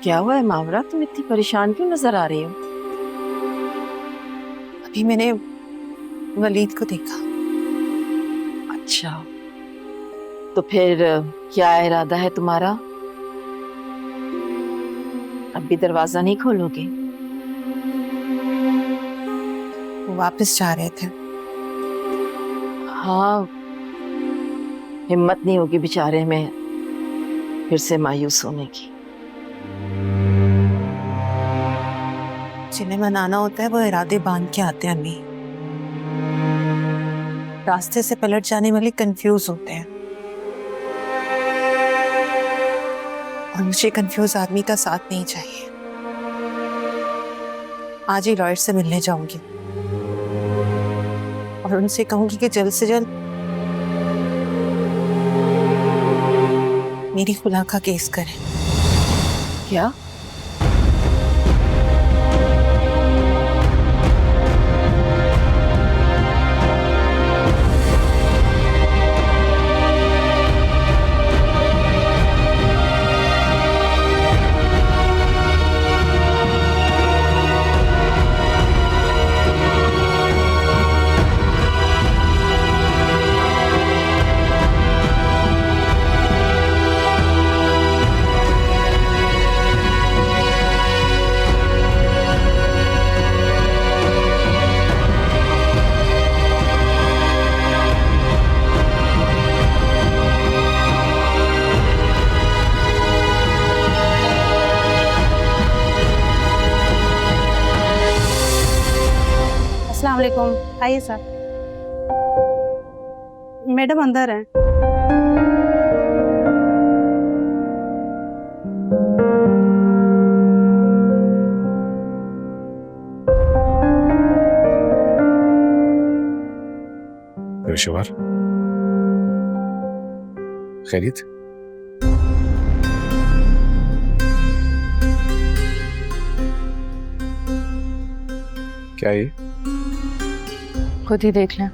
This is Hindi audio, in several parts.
क्या हुआ है मावरा, तुम इतनी परेशान क्यों नजर आ रही हो? अभी मैंने वलीद को देखा। अच्छा, तो फिर क्या इरादा है तुम्हारा? अब भी दरवाजा नहीं खोलोगे? वो वापस जा रहे थे। हाँ, हिम्मत नहीं होगी बेचारे में फिर से मायूस होने की। जिन्हें मनाना होता है वो इरादे बांध के आते हैं अम्मी। रास्ते से पलट जाने वाले कंफ्यूज होते हैं, और मुझे कंफ्यूज आदमी का साथ नहीं चाहिए। आज ही लॉयर से मिलने जाऊंगी और उनसे कहूंगी कि जल्द से जल्द मेरी खुला का केस करें। क्या? अस्सलाम वालेकुम, आइए सर। मैडम अंदर हैं। पेशेवर खैरियत? क्या ये? खुद ही देख लें।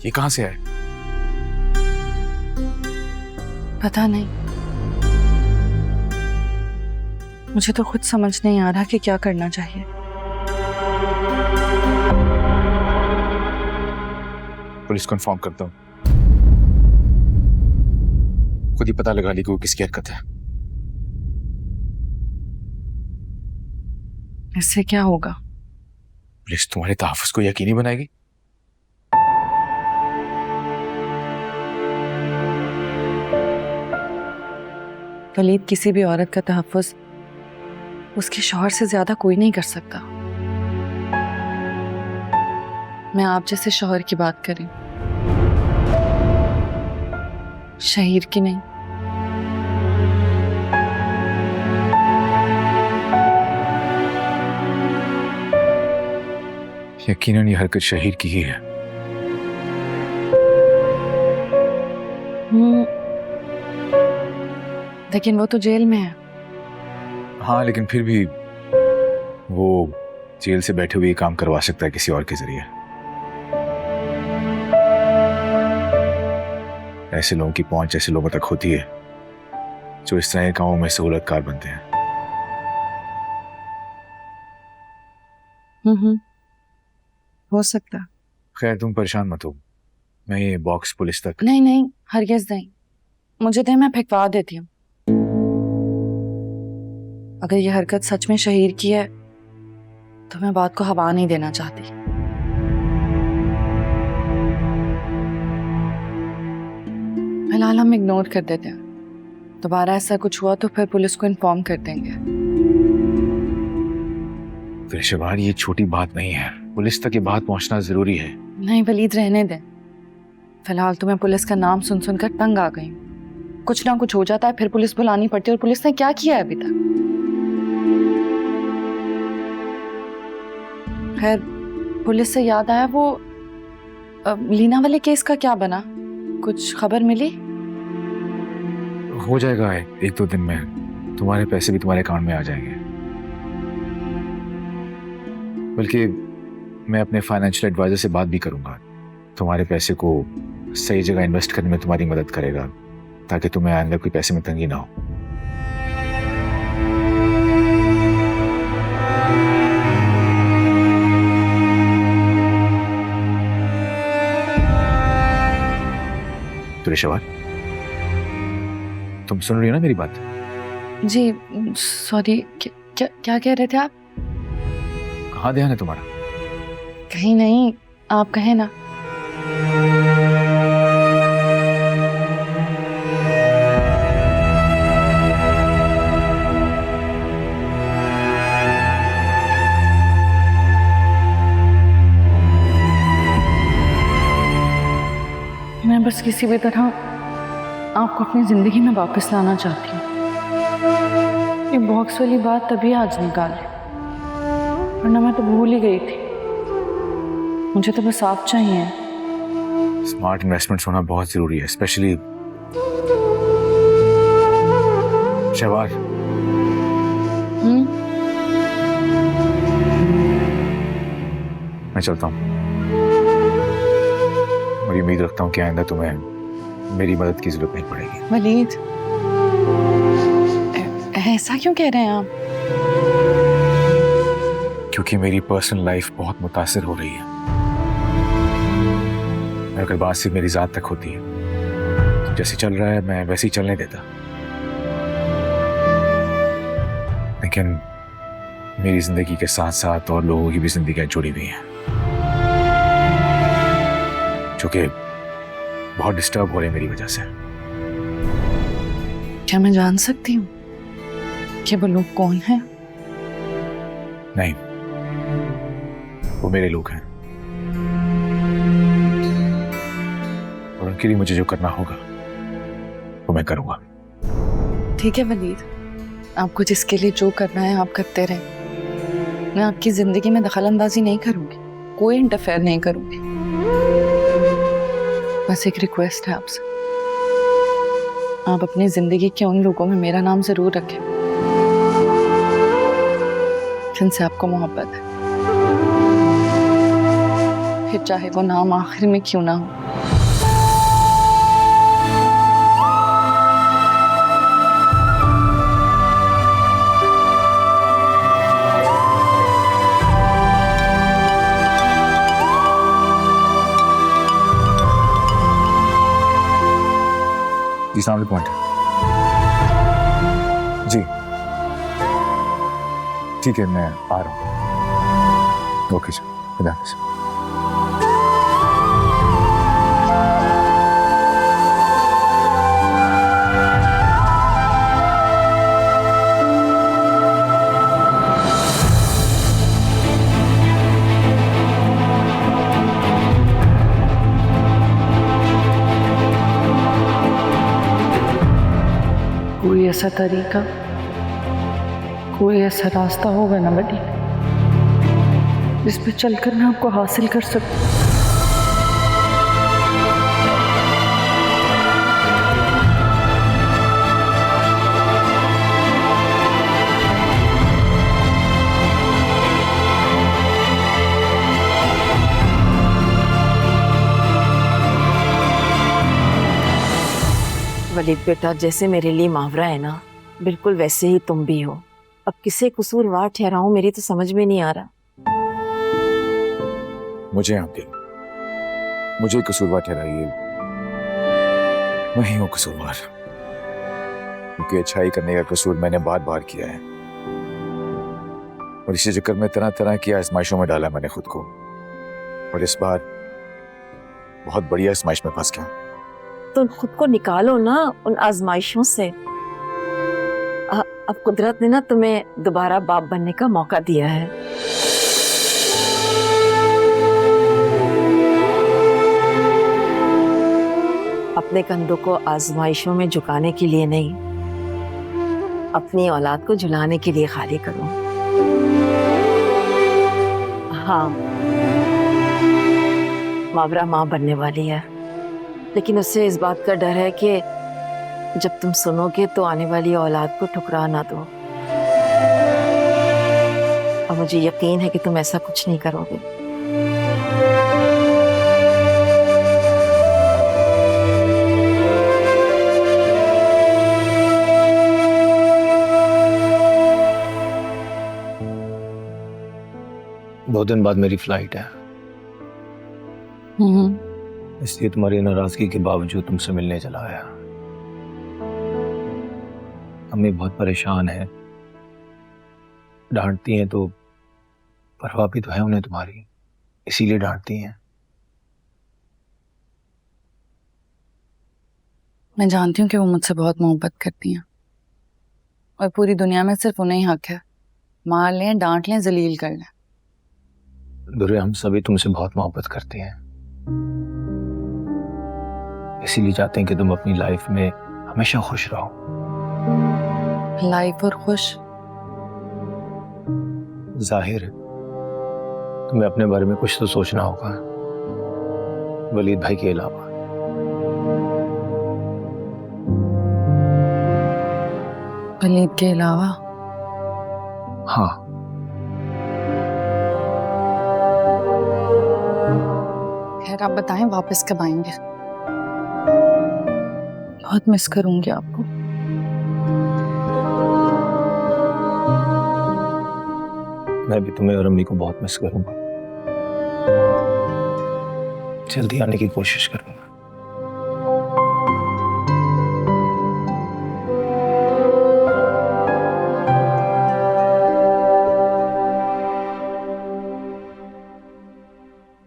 ये कहां से आए? पता नहीं, मुझे तो खुद समझ नहीं आ रहा कि क्या करना चाहिए। पुलिस को इन्फॉर्म करता हूँ। खुद ही पता लगा ली कि वो किसकी हरकत है। इससे क्या होगा? पुलिस तुम्हारे तहफ्फुज़ को यकीनी बनाएगी। वलीद किसी भी औरत का तहफ्फुज़ उसके शौहर से ज्यादा कोई नहीं कर सकता। मैं आप जैसे शौहर की बात करी, शहीर की नहीं। यकीनन ये हरकत शहीर की ही है। लेकिन वो तो जेल में है। हाँ, लेकिन फिर भी वो जेल से बैठे हुए ये काम करवा सकता है किसी और के जरिए। ऐसे लोगों की पहुंच ऐसे लोगों तक होती है जो इस तरह के कामों में सहूलतकार बनते हैं। हो सकता। खैर, तुम परेशान मत हो, मैं ये बॉक्स पुलिस तक। नहीं नहीं, हरगिज़ नहीं। मुझे दे, मैं फेंकवा देती हूँ। अगर ये हरकत सच में शहीर की है तो मैं बात को हवा नहीं देना चाहती। फिलहाल हम इग्नोर कर देते हैं। दोबारा ऐसा कुछ हुआ तो फिर पुलिस को इन्फॉर्म कर देंगे। पेशेवर, ये छोटी बात नहीं है, पुलिस तक ये बात पहुंचना जरूरी है। नहीं वलीद, रहने दें। फिलहाल तो मैं पुलिस का नाम सुन सुनकर तंग आ गई हूँ। कुछ ना कुछ हो जाता है, फिर पुलिस बुलानी पड़ती है, और पुलिस ने क्या किया है अभी तक? खैर, पुलिस से याद आया, वो लीना वाले केस का क्या बना? कुछ खबर मिली? हो जाएगा, 1-2 दिन में तुम्हारे पैसे भी तुम्हारे अकाउंट में आ जाएंगे। बल्कि मैं अपने फाइनेंशियल एडवाइजर से बात भी करूंगा, तुम्हारे पैसे को सही जगह इन्वेस्ट करने में तुम्हारी मदद करेगा, ताकि तुम्हें आगे कोई पैसे में तंगी ना हो। तो रिशवार, तुम सुन रही हो ना मेरी बात? जी सॉरी, क्या कह रहे थे आप? कहाँ ध्यान है तुम्हारा? कहीं नहीं, आप कहें ना। मैं बस किसी भी तरह आपको अपनी जिंदगी में वापस लाना चाहती हूँ। ये बॉक्स वाली बात तभी आज निकाली, वरना मैं तो भूल ही गई थी। मुझे तो बस आप चाहिए। स्मार्ट इन्वेस्टमेंट होना बहुत जरूरी है, स्पेशली शहबाज। मैं चलता हूँ और ये उम्मीद रखता हूँ कि आइंदा तुम्हें मेरी मदद की जरूरत नहीं पड़ेगी। वलीद, ऐसा क्यों कह रहे हैं आप? क्योंकि मेरी पर्सनल लाइफ बहुत मुतासिर हो रही है। अगर बात सिर्फ मेरी जात तक होती है तो जैसे चल रहा है मैं वैसे ही चलने देता, लेकिन मेरी जिंदगी के साथ साथ और लोगों की भी जिंदगियां जुड़ी हुई हैं जो कि बहुत डिस्टर्ब हो रहे हैं मेरी वजह से। क्या मैं जान सकती हूँ कि वो लोग कौन हैं? नहीं, वो मेरे लोग हैं और उनके लिए मुझे जो करना होगा वो मैं करूंगा। ठीक है वलीद, आपको जिसके लिए जो करना है आप करते रहें। मैं आपकी जिंदगी में दखल अंदाजी नहीं करूंगी, कोई इंटरफेयर नहीं करूंगी। बस एक रिक्वेस्ट है आपसे, आप अपनी जिंदगी के उन लोगों में मेरा नाम जरूर रखें जिनसे आपको मोहब्बत है, फिर चाहे वो नाम आखिर में क्यों ना हो। जी सामने पॉइंट है। जी ठीक है, मैं आ रहा हूँ। ओके सर, खुदा हाफिज़। कोई ऐसा तरीका, कोई ऐसा रास्ता होगा ना बड़ी, जिस पे चलकर मैं आपको हासिल कर सकूं। वलीद बेटा, जैसे मेरे लिए मावरा है ना, बिल्कुल वैसे ही तुम भी हो। अब किसे कसूरवार ठहराऊं, मेरी तो समझ में नहीं आ रहा। मुझे आगे मुझे कसूरवार ठहराइए, मैं ही हूँ कसूरवार, क्योंकि अच्छाई करने का कसूर मैंने बार बार किया है और इसी चक्कर में तरह तरह की आजमाइशों में डाला मैंने खुद को, और इस बार बहुत बड़ी आजमाइश में फंस गया। तो खुद को निकालो ना उन आजमाइशों से। अब कुदरत ने ना तुम्हें दोबारा बाप बनने का मौका दिया है। अपने कंधों को आजमाइशों में झुकाने के लिए नहीं, अपनी औलाद को झुलाने के लिए खाली करो। हाँ, मावरा माँ बनने वाली है, लेकिन उससे इस बात का डर है कि जब तुम सुनोगे तो आने वाली औलाद को ठुकरा ना दो। और मुझे यकीन है कि तुम ऐसा कुछ नहीं करोगे। 2 दिन बाद मेरी फ्लाइट है, इसलिए तुम्हारी नाराजगी के बावजूद तुमसे मिलने चला आया। अम्मी बहुत परेशान है, डांटती हैं तो परवाह भी तो है उन्हें तुम्हारी, इसीलिए डांटती हैं। मैं जानती हूँ कि वो मुझसे बहुत मोहब्बत करती हैं और पूरी दुनिया में सिर्फ उन्हें ही हक है मार लें, डांट लें, जलील कर लें। दुर्रे, हम सभी तुमसे बहुत मोहब्बत करते हैं, इसीलिए चाहते हैं कि तुम अपनी लाइफ में हमेशा खुश रहो। लाइफ और खुश? जाहिर है तुम्हें अपने बारे में कुछ तो सोचना होगा, वलीद भाई के अलावा। वलीद के अलावा? हाँ, खैर आप बताएं वापस कब आएंगे? बहुत मिस करूंगी आपको। मैं भी तुम्हें और अम्मी को बहुत मिस करूंगा, जल्दी आने की कोशिश करूंगा।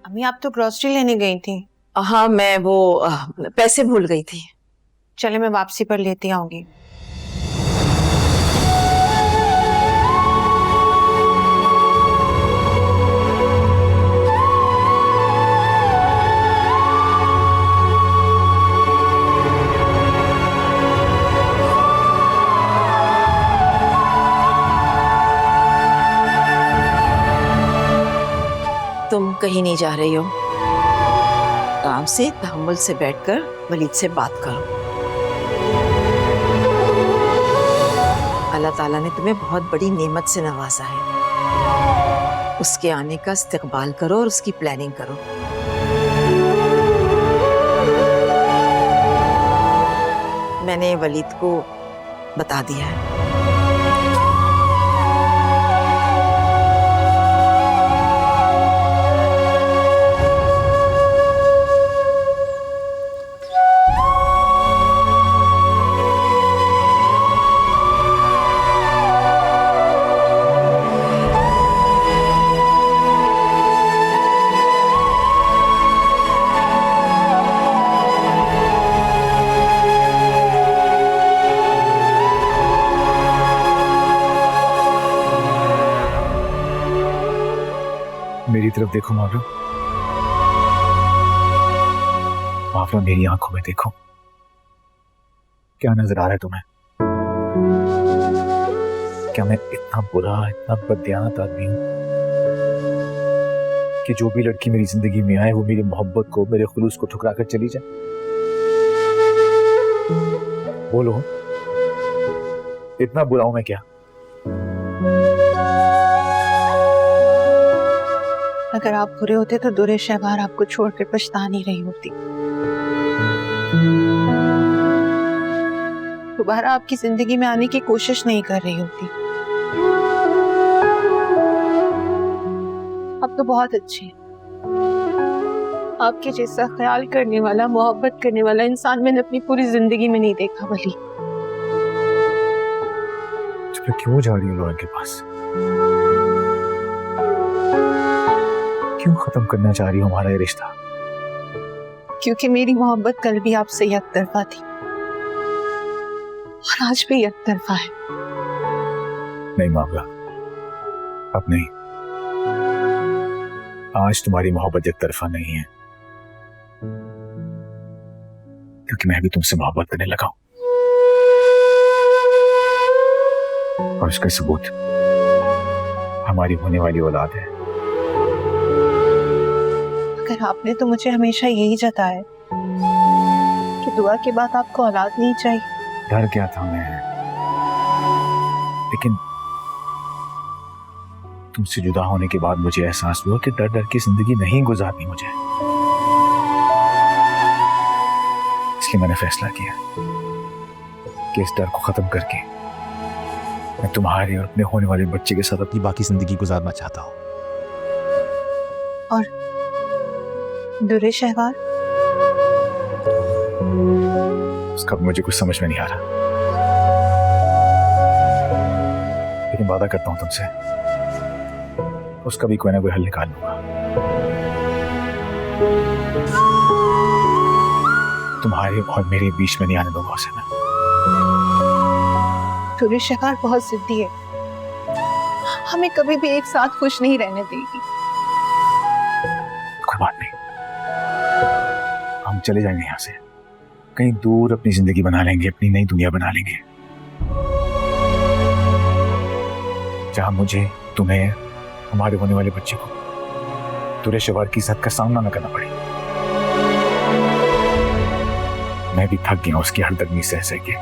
अम्मी, आप तो ग्रोसरी लेने गई थी। हाँ, मैं वो पैसे भूल गई थी। चले, मैं वापसी पर लेती आऊंगी। तुम कहीं नहीं जा रही हो, आराम से तहम्मुल से बैठकर वलीद से बात करो। अल्लाह ताला ने तुम्हें बहुत बड़ी नेमत से नवाजा है, उसके आने का इस्तकबाल करो और उसकी प्लानिंग करो। मैंने वलीद को बता दिया है। मेरी तरफ देखो मावरा, मावरा मेरी आंखों में देखो, क्या नजर आ रहा है तुम्हें? क्या मैं इतना बुरा, इतना बददियानत आदमी हूं कि जो भी लड़की मेरी जिंदगी में आए वो मेरी मोहब्बत को, मेरे खुलूस को ठुकरा कर चली जाए? बोलो, इतना बुरा हूं मैं क्या? अगर आप बुरे होते तो दुर्रे शहबार आपको छोड़कर पछता नहीं रही होती, दोबारा आपकी जिंदगी में आने की कोशिश नहीं कर रही होती। आप तो बहुत अच्छे हैं। आपके जैसा ख्याल करने वाला, मोहब्बत करने वाला इंसान मैंने अपनी पूरी जिंदगी में नहीं देखा। वली, तो क्यों जा रही हूँ लोगों के पास? क्यों खत्म करना चाह रही हो हमारा ये रिश्ता? क्योंकि मेरी मोहब्बत कल भी आपसे एक तरफा थी और आज भी एक तरफा है। नहीं मावरा, अब नहीं। आज तुम्हारी मोहब्बत एक तरफा नहीं है, क्योंकि मैं भी तुमसे मोहब्बत करने लगा हूं, और उसका सबूत हमारी होने वाली औलाद है। अगर आपने तो मुझे हमेशा यही जताया कि दुआ के बाद आपको औलाद नहीं चाहिए। डर गया था मैं, लेकिन तुमसे जुदा होने के बाद मुझे एहसास हुआ कि डर डर की जिंदगी नहीं गुजारनी मुझे। इसलिए मैंने फैसला किया कि इस डर को खत्म करके मैं तुम्हारे और अपने होने वाले बच्चे के साथ अपनी बाकी जिंदगी गुजारना चाहता हूं। और दुरे शहवार? उसका मुझे कुछ समझ में नहीं आ रहा, लेकिन वादा करता हूं तुमसे उसका भी कोई ना कोई हल निकाल लूंगा। तुम्हारे और मेरे बीच में नहीं आने दूंगा उसे मैं। दुरे शहवार बहुत जिद्दी है, हमें कभी भी एक साथ खुश नहीं रहने देगी। कोई बात नहीं, हम चले जाएंगे यहाँ से, कहीं दूर अपनी जिंदगी बना लेंगे, अपनी नई दुनिया बना लेंगे, जहां मुझे, तुम्हें, हमारे होने वाले बच्चे को दुरे शहवार की इज्जत का सामना न करना पड़े। मैं भी थक गया उसकी हरदर्मी सह सह के।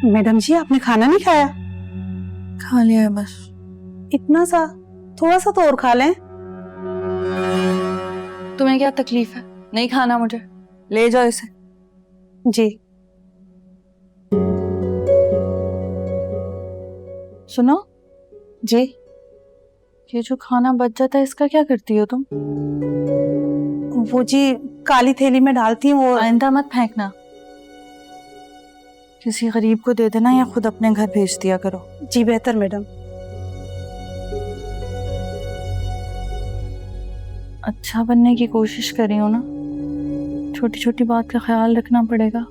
मैडम जी, आपने खाना नहीं खाया? खा लिया है बस। इतना सा? थोड़ा सा तो और खा लें। तुम्हें क्या तकलीफ है? नहीं खाना मुझे, ले जाओ इसे। जी। सुनो जी। ये जो खाना बच जाता है इसका क्या करती हो तुम? वो जी काली थैली में डालती हूँ वो। आइंदा मत फेंकना, किसी गरीब को दे देना या खुद अपने घर भेज दिया करो। जी बेहतर मैडम। अच्छा बनने की कोशिश कर रही हो ना, छोटी छोटी बात का ख्याल रखना पड़ेगा।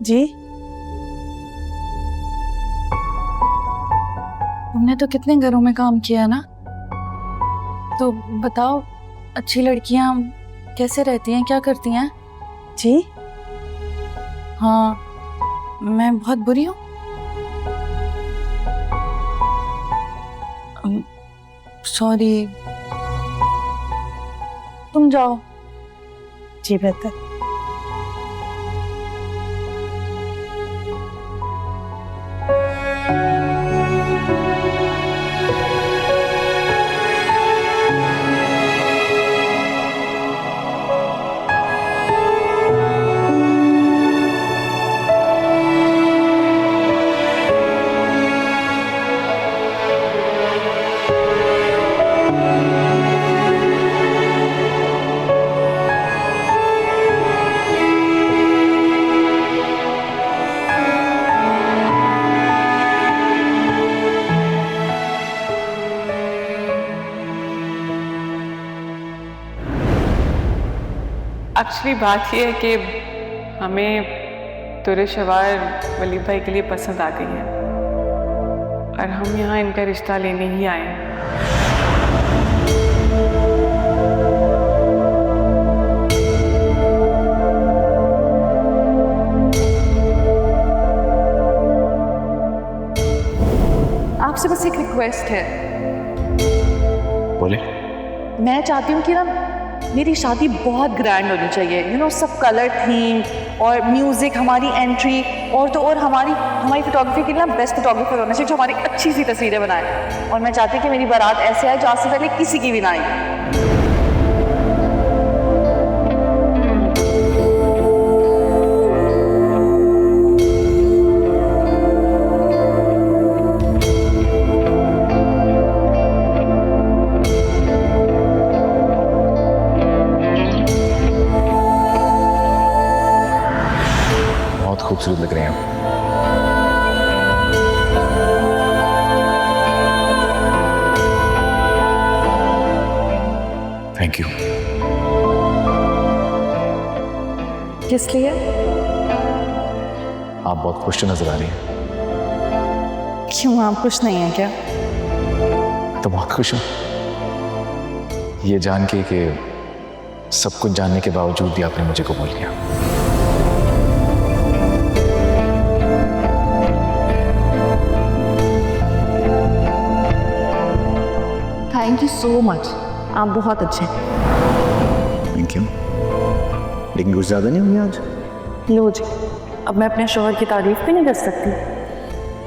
जी। तुमने तो कितने घरों में काम किया है ना, तो बताओ अच्छी लड़कियां कैसे रहती हैं, क्या करती हैं? जी। हाँ, मैं बहुत बुरी हूँ? सॉरी, तुम जाओ। जी बेहतर। एक्चुअली बात यह है कि हमें दुरे शहवार वलीद भाई के लिए पसंद आ गई है और हम यहाँ इनका रिश्ता लेने ही आए हैं। आपसे बस एक रिक्वेस्ट है। बोले। मैं चाहती हूँ कि ना मेरी शादी बहुत ग्रैंड होनी चाहिए, यू नो, सब कलर थीम और म्यूजिक, हमारी एंट्री और तो और हमारी फोटोग्राफी के लिए ना बेस्ट फोटोग्राफर होना चाहिए जो हमारी अच्छी सी तस्वीरें बनाए। और मैं चाहती हूँ कि मेरी बारात ऐसे आए जो आज से पहले किसी की भी ना आई। खूबसूरत लग रहे हैं। Thank you. किस लिए? आप बहुत खुश नजर आ रही हैं। क्यों, आप खुश नहीं हैं क्या? तो बहुत खुश हूँ ये जान के कि सब कुछ जानने के बावजूद भी आपने मुझे कबूल किया। थैंक यू सो मच, आप बहुत अच्छे हैं। Thank you. लेकिन कुछ ज्यादा नहीं हुई आज? लो जी, अब मैं अपने शोहर की तारीफ भी नहीं कर सकती।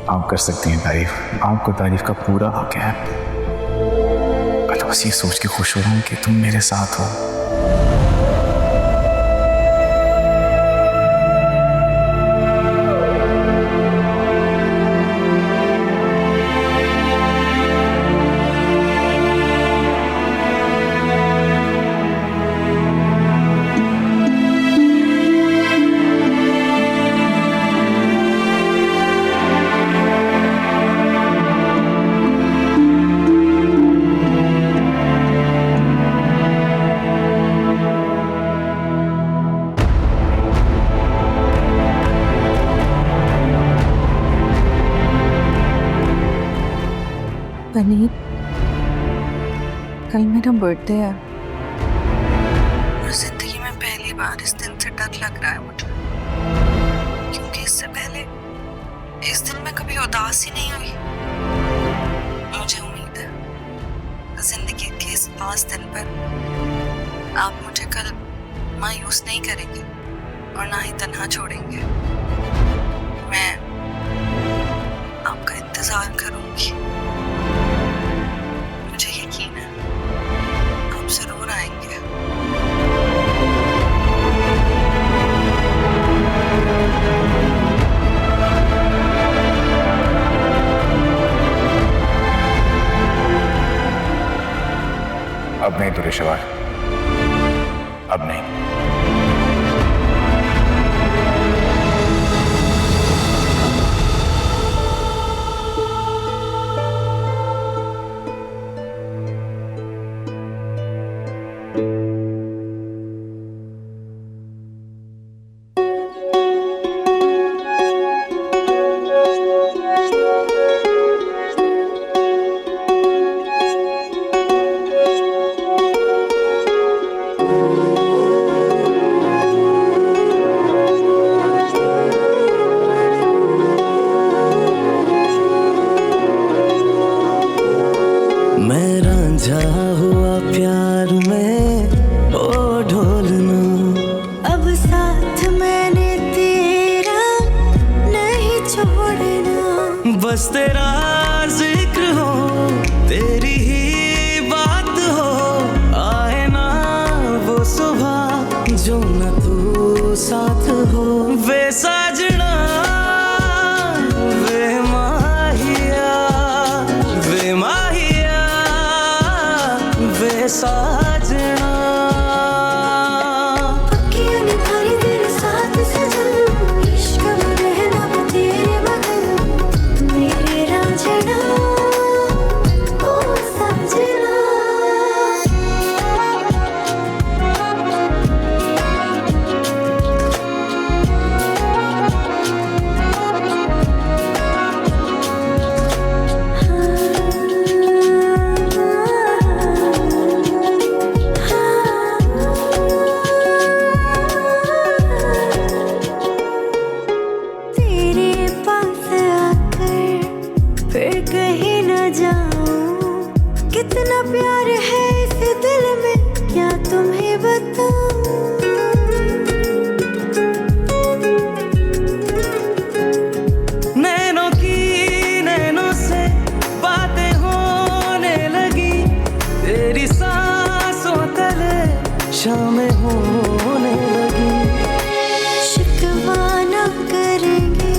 आप कर सकती हैं तारीफ, आपको तारीफ का पूरा हक है। मैं तो बस ये सोच के खुश हो रहा हूँ कि तुम मेरे साथ हो। पनीर, कल मेरा बर्थडे है और जिंदगी में पहली बार इस दिन से डर लग रहा है मुझे, क्योंकि इससे पहले इस दिन में कभी उदास ही नहीं हुई। मुझे उम्मीद है जिंदगी के इस खास दिन पर आप मुझे कल मायूस नहीं करेंगे और ना ही तन्हा छोड़ेंगे। मैं आपका इंतजार करूंगी। मुझे यकीन है आप जरूर आएंगे। अब नहीं दुरेशवार, अब नहीं। मैं रांझा हुआ प्यार में ओ ढोलना, अब साथ मैंने तेरा नहीं छोड़ना। बस तेरा जिक्र हो, तेरी ही बात हो, आए ना वो सुबह जो न तू साथ हो। वे साजना, वे माहिया, वे माहिया, वे साजना। पक्कियां निभाई तेरे साथ सजन, इश्क में रहना वो तेरे बगल, मेरे रांझना ओ सजना। तेरे पास आकर फिर कहीं न जाऊं, कितना प्यार है इस दिल में क्या तुम्हें बताऊं। नैनों की नैनों से बातें होने लगी, तेरी सांसों तले शामें होने लगी। शिकवा न करेंगे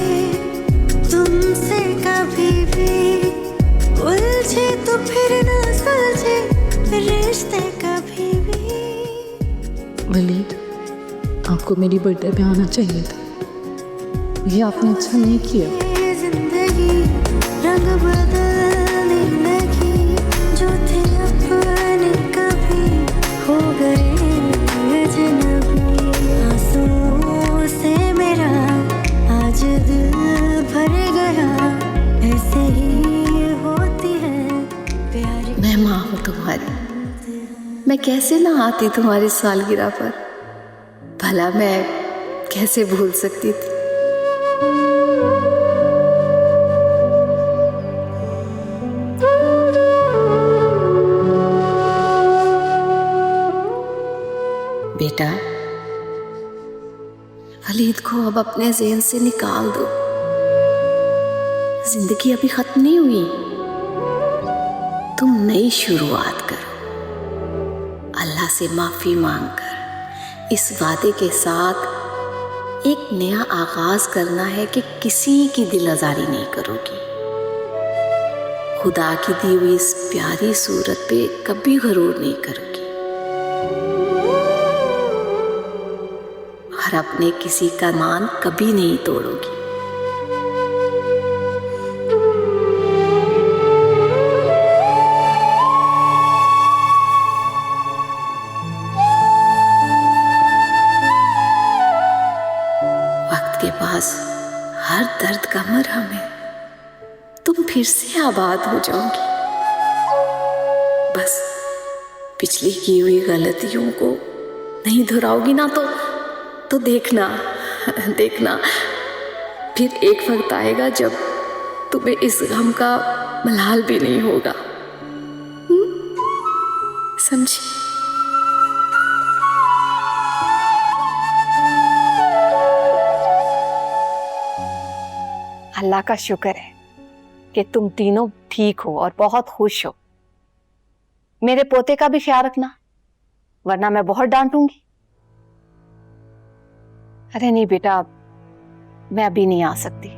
तुमसे कभी भी, उलझे तो फिर न सुलझे रिश्ते कभी भी। वलीद, आपको मेरी बर्थडे पे आना चाहिए था, ये आपने अच्छा नहीं किया। ये जिंदगी रंग बदलने लगी, जो थे अपने कभी हो गए अजनबी। आंसुओं से मेरा आज दिल भर गया, ऐसे ही मैं कैसे ना आती तुम्हारी सालगिरह पर। भला मैं कैसे भूल सकती थी। बेटा, वलीद को अब अपने ज़हन से निकाल दो। जिंदगी अभी खत्म नहीं हुई। तुम नई शुरुआत करो, अल्लाह से माफी मांगकर, इस वादे के साथ एक नया आगाज करना है कि किसी की दिल आजारी नहीं करोगी। खुदा की दी हुई इस प्यारी सूरत पे कभी गरूर नहीं करोगी और अपने किसी का मान कभी नहीं तोड़ोगी। वक्त के पास हर दर्द का मरहम है। तुम फिर से आबाद हो जाओगी। बस पिछली की हुई गलतियों को नहीं दोहराओगी ना तो देखना फिर एक वक्त आएगा जब तुम्हें इस गम का मलाल भी नहीं होगा। समझी? अल्लाह का शुक्र है कि तुम तीनों ठीक हो और बहुत खुश हो। मेरे पोते का भी ख्याल रखना, वरना मैं बहुत डांटूंगी। अरे नहीं बेटा, मैं अभी नहीं आ सकती।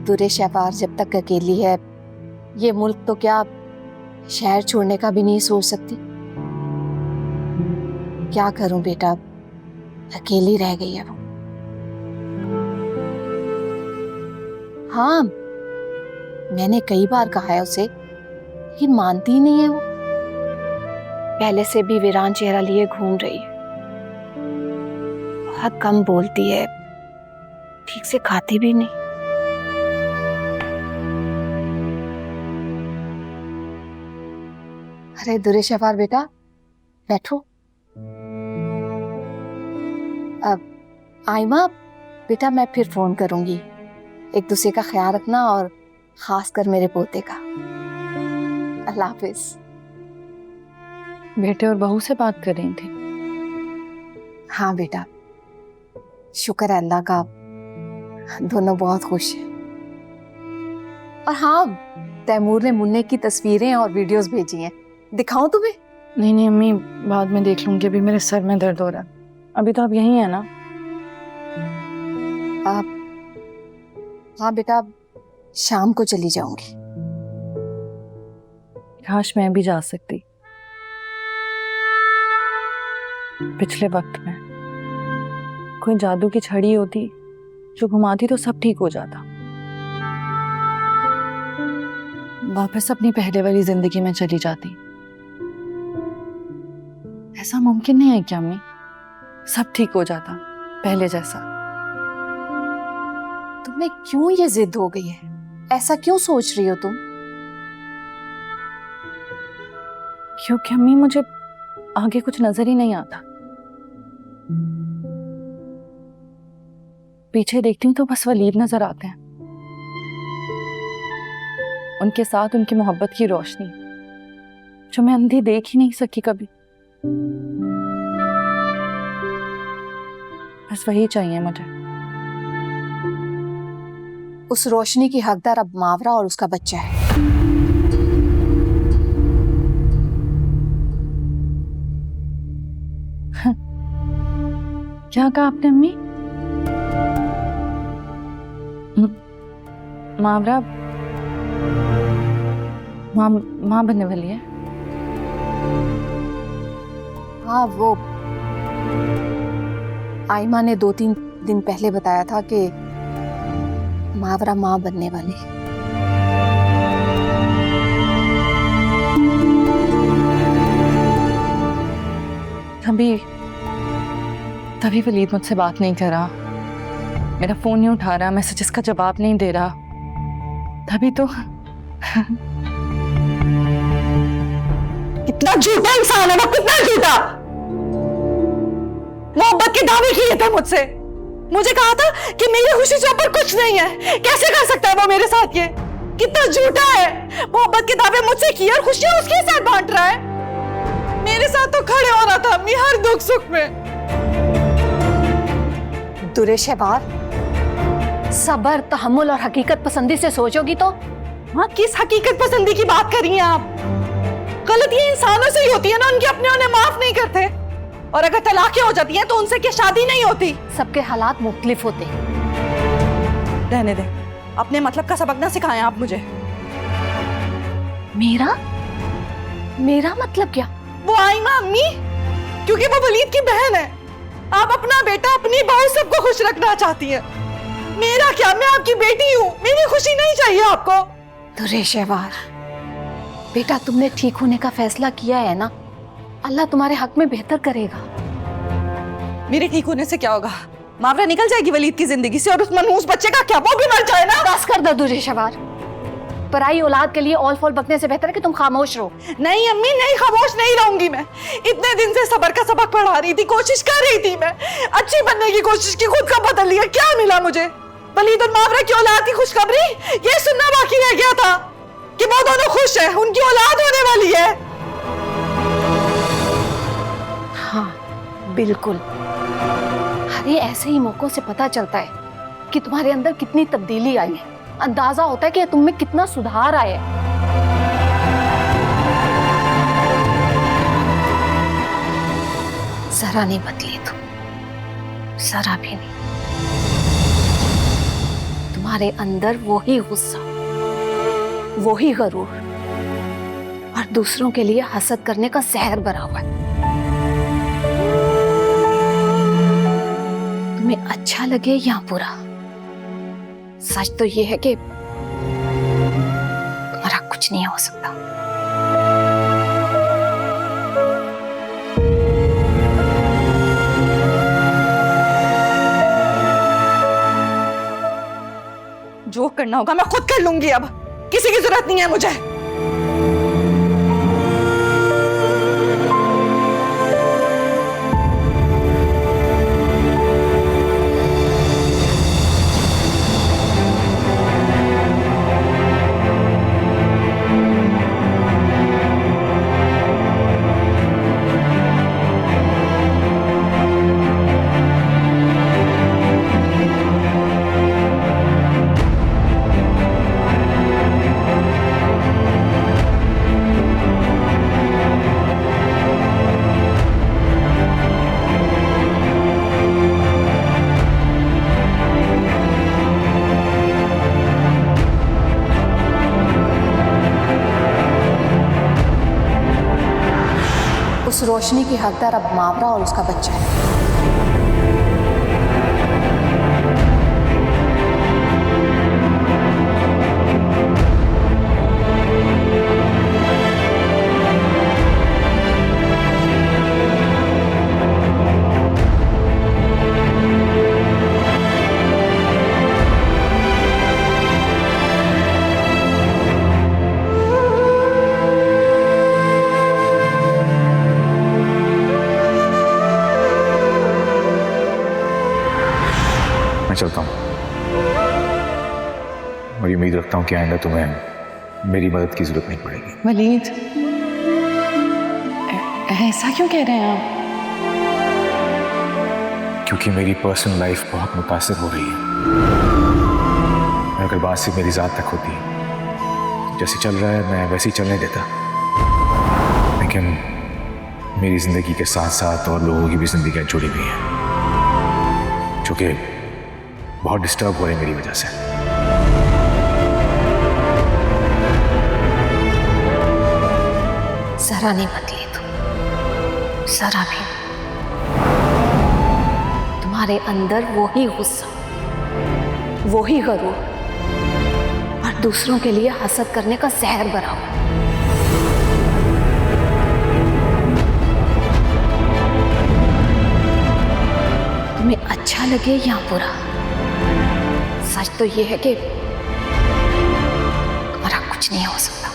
दुरे शहबार जब तक अकेली है, ये मुल्क तो क्या शहर छोड़ने का भी नहीं सोच सकती। क्या करूं बेटा, अकेली रह गई है वो। हाँ, मैंने कई बार कहा है उसे, ये मानती ही नहीं है वो। पहले से भी वीरान चेहरा लिए घूम रही है। बहुत कम बोलती है, ठीक से खाती भी नहीं। अरे दुरे शफार बेटा, बैठो। अब आइमा बेटा, मैं फिर फोन करूंगी। एक दूसरे का ख्याल रखना और खासकर मेरे पोते का। अल्लाह हाफिज। बेटे और बहू से बात कर रही थी? हाँ बेटा, शुक्र है अल्लाह का, दोनों बहुत खुश हैं। और हाँ, तैमूर ने मुन्ने की तस्वीरें और वीडियोस भेजी हैं, दिखाऊं तुम्हें? नहीं अम्मी, बाद में देख लूंगी, अभी मेरे सर में दर्द हो रहा है। अभी तो आप यहीं है ना? हाँ बेटा, शाम को चली जाऊंगी। काश मैं भी जा सकती। पिछले वक्त में कोई जादू की छड़ी होती जो घुमाती तो सब ठीक हो जाता। वापस अपनी पहले वाली जिंदगी में चली जाती। ऐसा मुमकिन नहीं है क्या अम्मी? सब ठीक हो जाता पहले जैसा। तुम्हें क्यों ये जिद हो गई है? ऐसा क्यों सोच रही हो तुम? क्योंकि अम्मी मुझे आगे कुछ नजर ही नहीं आता। पीछे देखती हूँ तो बस वलीद नजर आते हैं, उनके साथ उनकी मोहब्बत की रोशनी जो मैं अंधी देख ही नहीं सकी कभी। बस वही चाहिए मुझे। उस रोशनी की हकदार अब मावरा और उसका बच्चा है। क्या कहा आपने अम्मी? मावरा माँ बनने वाली है? हाँ, वो आइमा ने 2-3 दिन पहले बताया था कि मावरा माँ बनने वाली है। तभी वलीद मुझसे बात नहीं कर रहा, मेरा फोन नहीं उठा रहा, मैसेजेस का जवाब नहीं दे रहा। तभी तो कितना झूठा इंसान है वो, कितना झूठा। मोहब्बत के दावे किए थे मुझसे, मुझे कहा था कि मेरी खुशी से ऊपर कुछ नहीं है। कैसे कर सकता है वो मेरे साथ ये? कितना झूठा है। मोहब्बत के दावे मुझसे किए और खुशियां उसके साथ बांट रहा है। मेरे साथ तो खड़े हो रहा था अम्मी हर दुख सुख में। दुरे शहबार, सबर, तहम्मुल और हकीकत पसंदी से सोचोगी तो? हाँ, किस हकीकत पसंदी की बात कर रही हैं आप? गलतियां इंसानों से ही होती है ना, उनके अपने उन्हें माफ नहीं करते। और अगर तलाकें हो जाती हैं तो उनसे क्या शादी नहीं होती? सबके हालात मुख्तलिफ होते हैं। रहने दे, अपने मतलब का सबक ना सिखाएं आप मुझे। मेरा मतलब क्या? वो आइमा अम्मी, क्योंकि वो वलीद की बहन है। आप अपना बेटा, अपनी बहू सबको खुश रखना चाहती हैं। मेरा क्या, मैं आपकी बेटी हूँ, मेरी खुशी नहीं चाहिए आपको? दुरे शहबार, बेटा तुमने ठीक होने का फैसला किया है ना, अल्लाह तुम्हारे हक में बेहतर करेगा। मेरे ठीक होने से क्या होगा? मावरा निकल जाएगी वलीद की जिंदगी से, और उस मनहूस बच्चे का क्या, वो भी मर जाए ना। बस कर दो दुरे शहबार, पराई औलाद के लिए ऑल फॉल बकने से बेहतर है कि तुम खामोश रहो। नहीं अम्मी, नहीं, खामोश नहीं रहूंगी मैं। इतने दिन से सबर का सबक पढ़ा रही थी, कोशिश कर रही थी मैं, अच्छी बनने की कोशिश की, खुद का बदल लिया। क्या मिला मुझे? वलीद और मावरा की औलाद की खुशखबरी ये सुनना बाकी रह गया था कि वो दोनों खुश है, उनकी औलाद होने वाली है। हाँ बिल्कुल, अरे ऐसे ही मौकों से पता चलता है कि तुम्हारे अंदर कितनी तब्दीली आई है, अंदाजा होता है कि तुम में कितना सुधार आया है। जरा नहीं बदली तुम, जरा भी नहीं। तुम्हारे अंदर वही गुस्सा, वही गरूर और दूसरों के लिए हसद करने का जहर भरा हुआ है। तुम्हें अच्छा लगे या बुरा, सच तो ये है कि तुम्हारा कुछ नहीं हो सकता। जो करना होगा मैं खुद कर लूंगी, अब किसी की जरूरत नहीं है मुझे। उस रोशनी की हकदार अब मावरा और उसका बच्चा है। मैं चलता हूँ और ये उम्मीद रखता हूँ कि आइंदा तुम्हें मेरी मदद की जरूरत नहीं पड़ेगी। वलीद, ऐसा क्यों कह रहे हैं आप? क्योंकि मेरी पर्सनल लाइफ बहुत मुतासिर हो रही है। अगर बात सिर्फ मेरी जात तक होती, जैसे चल रहा है मैं वैसे ही चलने देता, लेकिन मेरी जिंदगी के साथ साथ और लोगों की भी जिंदगी जुड़ी हुई है जो कि बहुत डिस्टर्ब हो रहे हैं मेरी वजह से। जरा नहीं बदली तुम, जरा भी। तुम्हारे अंदर वही गुस्सा, वही गरूर और दूसरों के लिए हसद करने का जहर भरा हुआ है। तुम्हें अच्छा लगे या बुरा, सच तो ये है कि नहीं हो सकता।